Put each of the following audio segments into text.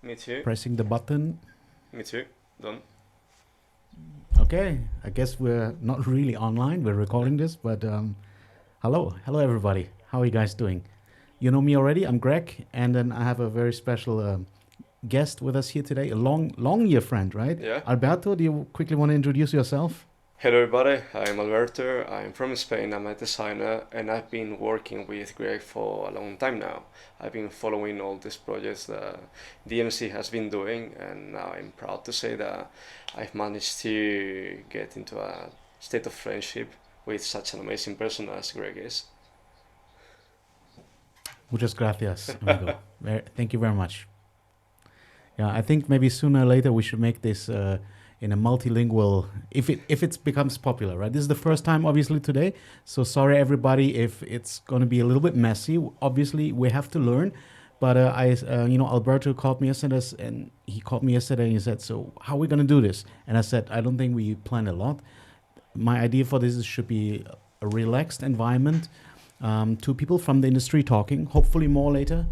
Me too. Pressing the button. Me too. Done. Okay, I guess we're not really online. We're No. recording this, but hello everybody. How are you guys doing? You know me already. I'm Greg, and then I have a very special guest with us here today. A long year friend, right? Yeah. Alberto, do you quickly want to introduce yourself? Hello, everybody. I'm Alberto. I'm from Spain. I'm a designer, and I've been working with Greg for a long time now. I've been following all these projects that DMC has been doing, and now I'm proud to say that I've managed to get into a state of friendship with such an amazing person as Greg is. Muchas gracias, amigo. Thank you very much. Yeah, I think maybe sooner or later we should make this in a multilingual if it becomes popular, right? This is the first time, obviously, today. So sorry, everybody, if it's going to be a little bit messy. Obviously, we have to learn. But Alberto called me yesterday, and he called me yesterday, and he said, "So how are we going to do this?" And I said, "I don't think we plan a lot. My idea for this should be a relaxed environment, two people from the industry talking, hopefully more later.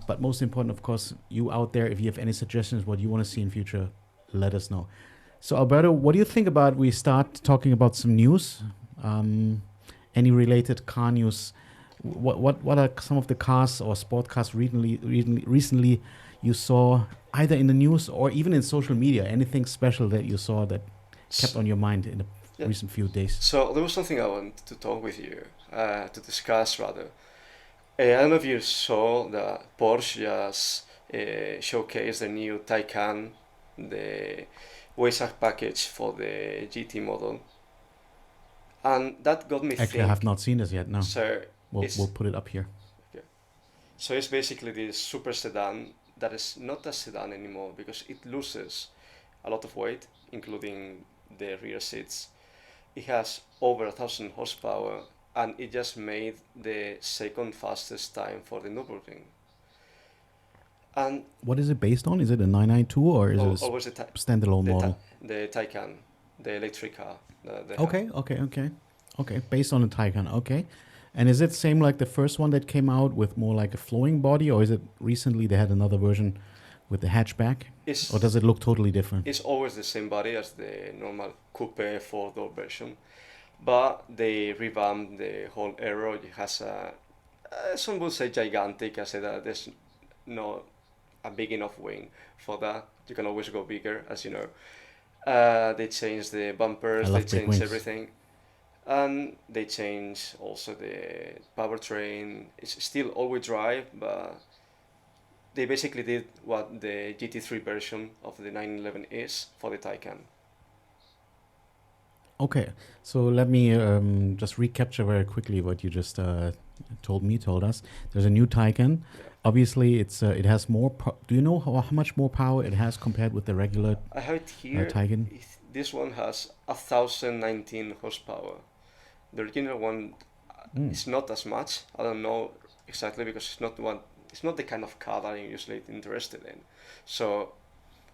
But most important, of course, you out there, if you have any suggestions, what you want to see in future, let us know. So, Alberto, what do you think about we start talking about some news? Any related car news? What are some of the cars or sport cars recently you saw either in the news or even in social media? Anything special that you saw that kept on your mind in the Yeah. recent few days? So there was something I wanted to talk with you, to discuss rather. I don't know if you saw that Porsche just showcased the new Taycan, the Weissach package for the GT model, and that got me Actually, I have think. not seen this yet. No, So we'll it's put it up here. okay. So it's basically this super sedan that is not a sedan anymore because it loses a lot of weight, including the rear seats. It has over 1,000 horsepower, and it just made the second fastest time for the Nürburgring. And What is it based on? Is it a 992 or is it a always standalone model? the Taycan, the electric car that they have. Okay. Based on the Taycan. Okay. And is it same like the first one that came out with more like a flowing body, or is it recently they had another version with the hatchback, or does It's it look totally different? it's always the same body as the normal coupe four-door version, but they revamped the whole aero. It has some would say gigantic. I say that there's no a big enough wing for that. You can always go bigger, as you know. They changed the I bumpers, they love big changed wings. everything, and they changed also the powertrain. It's still all-wheel drive, but they basically did what the GT3 version of the 911 is for the Taycan. Okay, so let me just recapture very quickly what you just told us. There's a new Taycan. Yeah. Obviously, it has more. Do you know how much more power it has compared with the regular I have it here. Taycan? This one has 1,019 horsepower. The original one Mm. is not as much. I don't know exactly because it's not one. It's not the kind of car that I'm usually interested in. So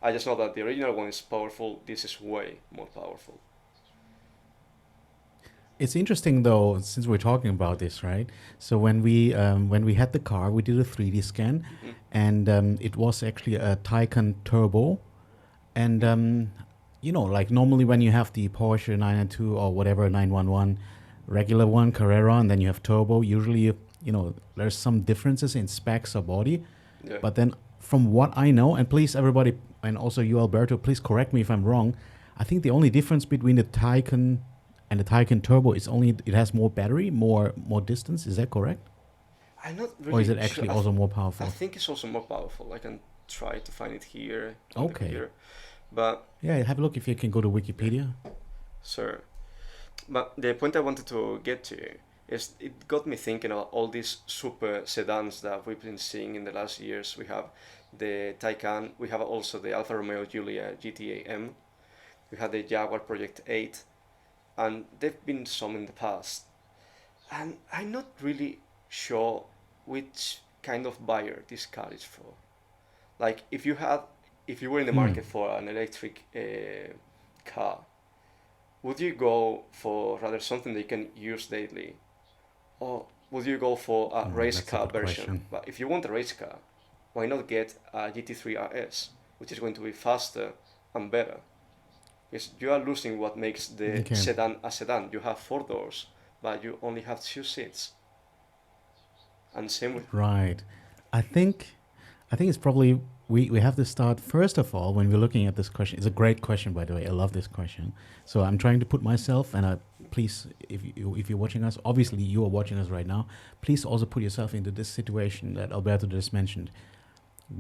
I just know that the original one is powerful. This is way more powerful. It's interesting though, since we're talking about this, right? So when we had the car, we did a 3D scan, Hmm. and it was actually a Taycan Turbo, and like normally when you have the Porsche 992 or whatever 911, regular one Carrera, and then you have Turbo. Usually, there's some differences in specs or body, Yeah. but then from what I know, and please everybody, and also you Alberto, please correct me if I'm wrong. I think the only difference between the Taycan and the Taycan Turbo is only it has more battery, more distance. Is that correct? I'm not Or is really it sure. actually also more I powerful? think it's also more powerful. I can try to find it here on the Okay. computer. But Yeah, have a look if you can go to Wikipedia. sir, but the point I wanted to get to is it got me thinking about all these super sedans that we've been seeing in the last years. We have the Taycan, we have also the Alfa Romeo Giulia GTA M, we had the Jaguar Project 8, and there've been some in the past. And I'm not really sure which kind of buyer this car is for. Like if you were in the Hmm. market for an electric car, would you go for rather something that you can use daily, or would you go for a race That's a car good version? question. But if you want a race car, why not get a GT3 RS, which is going to be faster and better? Because you are losing what makes the Okay. sedan a sedan. You have four doors, but you only have two seats. And same with Right. I think it's probably we have to start first of all when we're looking at this question. It's a great question, by the way. I love this question. So I'm trying to put myself and please, if you're watching us, obviously you are watching us right now. Please also put yourself into this situation that Alberto just mentioned.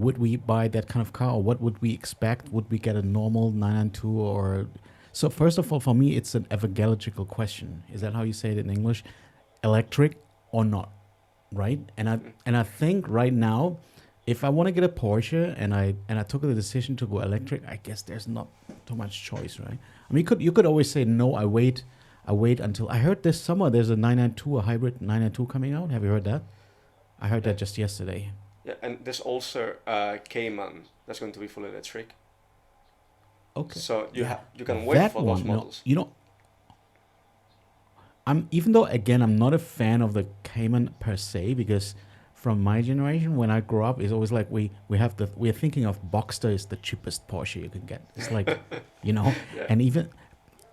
Would we buy that kind of car, or what would we expect? Would we get a normal 992 or? So first of all, for me, it's an evangelical question. Is that how you say it in English? Electric or not? Right? And I think right now, if I want to get a Porsche and I took the decision to go electric, I guess there's not too much choice, right? I mean, you could always say no. I wait until I heard this summer there's a 992, a hybrid 992 coming out. Have you heard that? I heard yeah, that just yesterday. yeah, and there's also a Cayman that's going to be full electric. Okay. So Yeah. you can wait That for those one, models. I'm even though again I'm not a fan of the Cayman per se because from my generation when I grew up it's always like we're thinking of Boxster is the cheapest Porsche you can get. It's like, Yeah, and even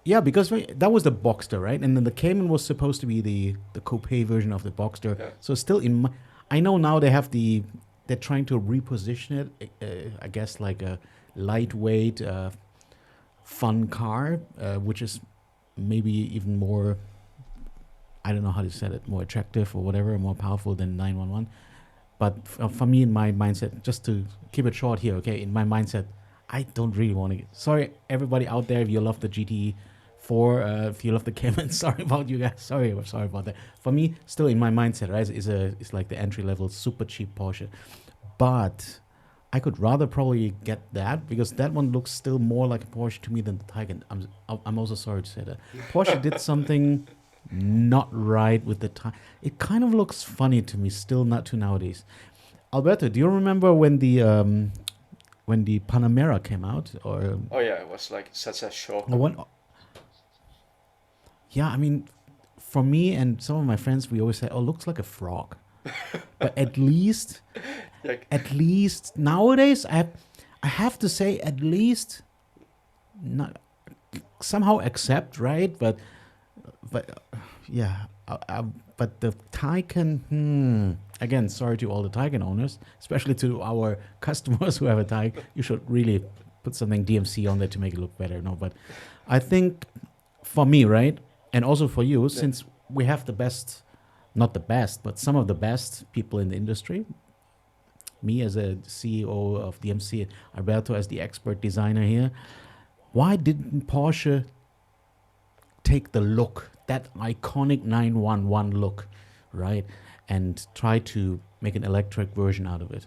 yeah because that was the Boxster, right? And then the Cayman was supposed to be the coupe version of the Boxster. yeah. So still I know now they're trying to reposition it. I guess like a lightweight, fun car, which is maybe even more. I don't know how to say it, more attractive or whatever, more powerful than 911. But for me, in my mindset, just to keep it short here, okay, in my mindset, I don't really want to get. Sorry, everybody out there, if you love the GT4, if you love the Cayman, sorry about you guys. Sorry about that. For me, still in my mindset, right, it's like the entry level, super cheap Porsche. But I could rather probably get that because that one looks still more like a Porsche to me than the Taycan. I'm also sorry to say that Porsche did something not right with the time. It kind of looks funny to me still, not to nowadays. Alberto, do you remember when the Panamera came out Oh yeah, it was like such a shock. or one? Yeah, I mean, for me and some of my friends, we always say, "Oh, looks like a frog," but Like, at least nowadays, I have to say, at least not somehow accept, right? But yeah, but the Taycan, again, sorry to all the Taycan owners, especially to our customers who have a Taycan, you should really put something DMC on there to make it look better. No, but I think for me, right, and also for you, yeah, since we have the best, not the best, but some of the best people in the industry, me as a CEO of DMC, Alberto as the expert designer here, why didn't Porsche take the look, that iconic 911 look, right, and try to make an electric version out of it?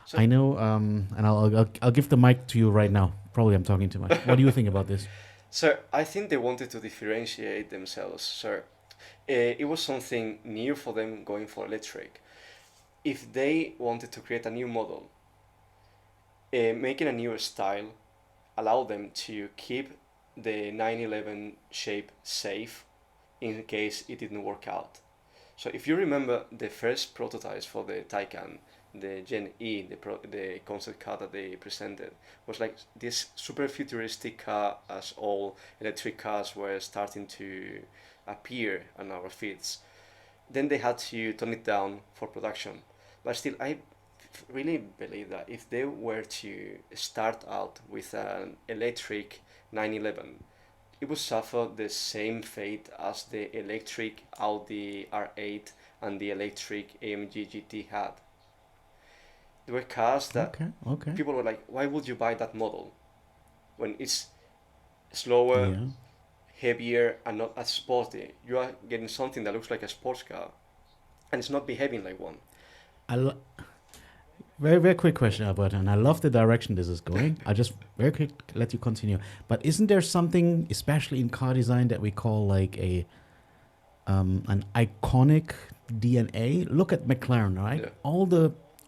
so I know, and I'll give the mic to you right now. Probably I'm talking too much. What do you think about this? so I think they wanted to differentiate themselves. So it was something new for them going for electric. If they wanted to create a new model, making a new style allowed them to keep the 911 shape safe in case it didn't work out. So if you remember the first prototypes for the Taycan, the Gen E, the concept car that they presented, was like this super futuristic car as all electric cars were starting to appear on our feeds. Then they had to tone it down for production. But still, I really believe that if they were to start out with an electric 911, it would suffer the same fate as the electric Audi R8 and the electric AMG GT had. There were cars that Okay, okay. people were like, why would you buy that model when it's slower, Yeah. heavier, and not as sporty? You are getting something that looks like a sports car, and it's not behaving like one. I lo- Very, very quick question, Alberto, and I love the direction this is going. I just very quick let you continue. But isn't there something, especially in car design, that we call like an iconic DNA? Look at McLaren, right? Yeah,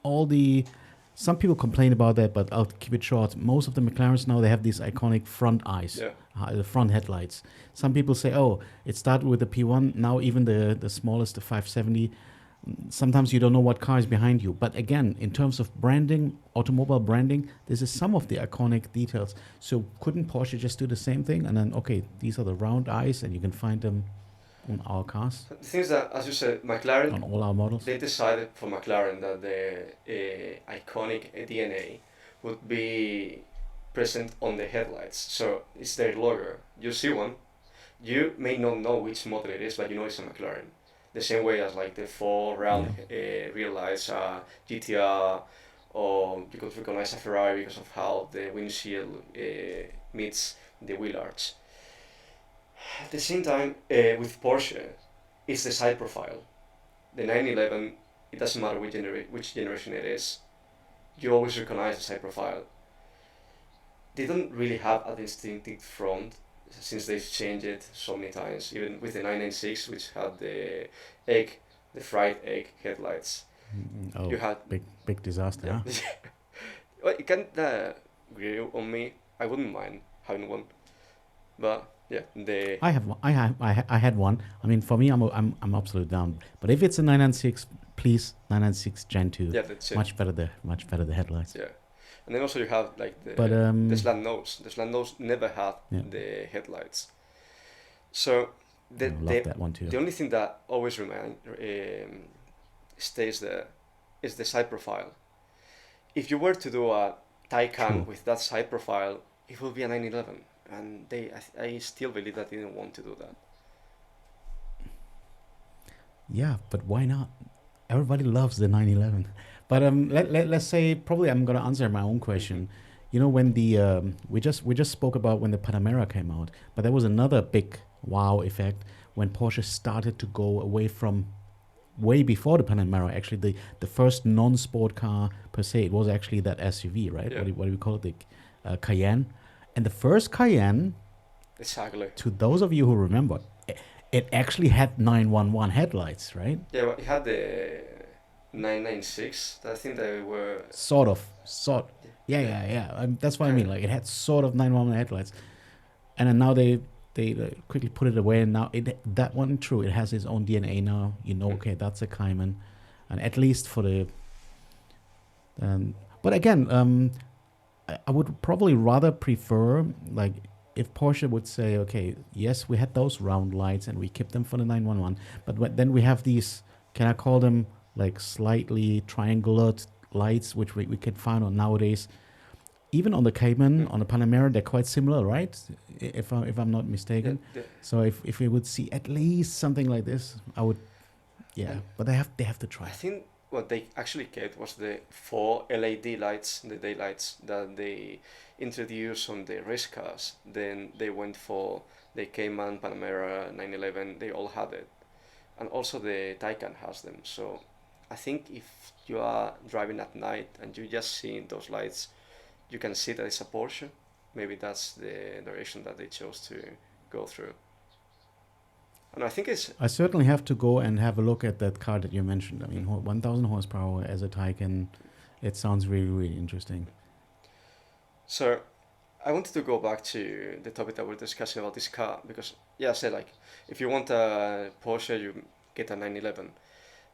All the some people complain about that, but I'll keep it short. Most of the McLarens now they have these iconic front eyes, yeah, the front headlights. Some people say, oh, it started with the P1. Now even the smallest, the 570, sometimes you don't know what car is behind you. But again, in terms of branding, automobile branding, this is some of the iconic details. So couldn't Porsche just do the same thing? And then, okay, these are the round eyes, and you can find them on our cars, The thing is that, as you said, McLaren, on all our models. they decided for McLaren that the iconic DNA would be present on the headlights. So it's their logo. You see one, you may not know which model it is, but you know it's a McLaren. The same way as like the four round rear lights, GTR, or you could recognize a Ferrari because of how the windshield meets the wheel arch. At the same time, with Porsche, it's the side profile. The 911, it doesn't matter which generation it is, you always recognize the side profile. They don't really have a distinctive front since they've changed it so many times, even with the 996, which had the fried egg headlights. Oh, You had big disaster. yeah. Huh? Well, you can grill on me. I wouldn't mind having one, but yeah, the I have one. I had one. I mean, for me, I'm absolutely down. But if it's a 996, please 996 Gen 2. yeah, that's it. Much better the headlights. Yeah, and then also you have like But the slant nose. The slant nose never had Yeah. the headlights. So I love that one too. the only thing that always stays there is the side profile. If you were to do a Taycan True. with that side profile, it will be a 911, and I still believe that they didn't want to do that. Yeah, but why not? Everybody loves the 911. But let's say probably I'm gonna answer my own question. You know, when the we just spoke about when the Panamera came out, but there was another big wow effect when Porsche started to go away from way before the Panamera. Actually, the first non-sport car per se, it was actually that SUV, right? Yeah. What do we call it? The Cayenne. And the first Cayenne, It's ugly. to those of you who remember, it actually had 911 headlights, right? Yeah, well, it had the 996. I think they were. Sort of. Yeah. That's what I mean. Like it had sort of 911 headlights, and then now they quickly put it away. And now that one, true, it has its own DNA now. You know, okay, that's a Cayman, and at least for the. But again, I would probably rather prefer like if Porsche would say, okay, yes, we had those round lights and we kept them for the 911, but then we have these. Can I call them like slightly triangular lights, which we can find on nowadays, even on the Cayman, on the Panamera, they're quite similar, right? If I'm not mistaken. So if we would see at least something like this, I would, yeah. But they have to I try. think what they actually kept was the 4 LED lights, the daylights that they introduced on the race cars. Then they went for the Cayman, Panamera, 911. They all had it, and also the Taycan has them. So I think if you are driving at night and you just see those lights, you can see that it's a Porsche. Maybe that's the direction that they chose to go through. And I think it's I certainly have to go and have a look at that car that you mentioned. I mean, 1,000 horsepower as a Taycan, it sounds really, really interesting. so. I wanted to go back to the topic that we're discussing about this car because, yeah, I said like if you want a Porsche, you get a 911.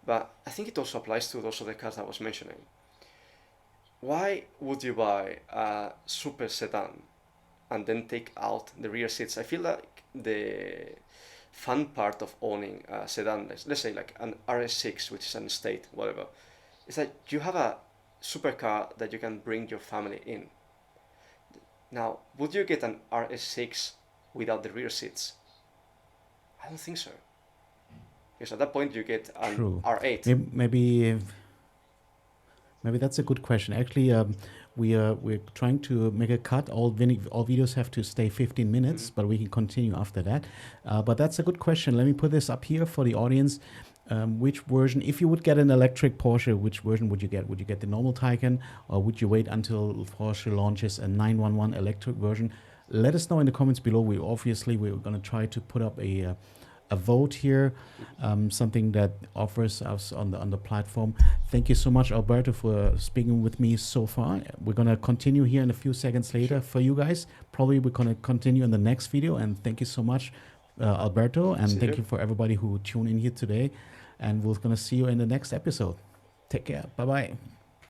But I think it also applies to those other cars I was mentioning. Why would you buy a super sedan and then take out the rear seats? I feel like the fun part of owning a sedan, let's say like an RS6, which is an estate, whatever, is that you have a supercar that you can bring your family in. Now, would you get an RS6 without the rear seats? I don't think so. Because at that point you get an True. R8. Maybe that's a good question. Actually, we're trying to make a cut. All videos have to stay 15 minutes, but we can continue after that. But that's a good question. Let me put this up here for the audience. Which version, if you would get an electric Porsche, which version would you get? Would you get the normal Taycan, or would you wait until Porsche launches a 911 electric version? Let us know in the comments below. We're going to try to put up a vote here, something that offers us on the platform. Thank you so much, Alberto, for speaking with me so far. We're going to continue here in a few seconds later for you guys. Probably we're going to continue in the next video, and thank you so much, Alberto, and thank you for everybody who tuned in here today. and we're gonna see you in the next episode. Take care. Bye bye.